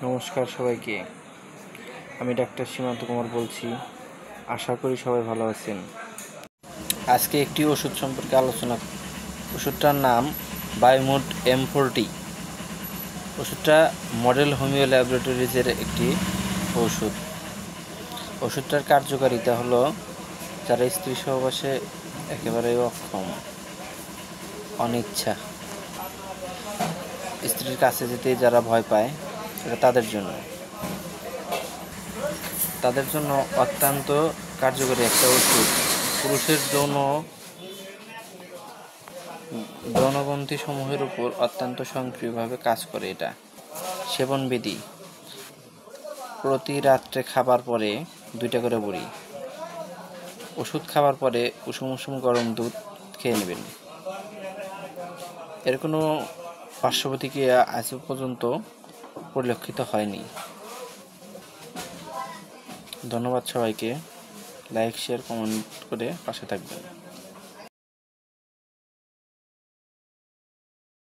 নমস্কার সবাইকে। আমি ডাক্তার সীমান্ত কুমার বলছি। আশা করি সবাই ভালো আছেন। আজকে একটি ওষুধ সম্পর্কে আলোচনা। ওষুধটার নাম বায়োমুড M40। ওষুধটা মডেল হোমিও ল্যাবরেটরিজের একটি ওষুধ। ওষুধটার কার্যকারিতা হলো যারা স্ত্রী সহবাসে একেবারেই অক্ষম, অনিচ্ছা, স্ত্রীর কাছে যেতে যারা ভয় পায়, এটা তাদের জন্য অত্যন্ত কার্যকরী একটা ওষুধ। পুরুষের যৌনগ্রন্থি সমূহের উপর অত্যন্ত সক্রিয়ভাবে কাজ করে। এটা সেবনবিধি: প্রতি রাত্রে খাবার পরে 2টা করে বড়ি, ওষুধ খাবার পরে উষুম উষুম গরম দুধ খেয়ে নেবেন। এর কোনো পার্শ্বপ্রতিক্রিয়া আজ পর্যন্ত পরিলক্ষিত হয়নি। ধন্যবাদ সবাইকে। লাইক, শেয়ার, কমেন্ট করে পাশে থাকবেন।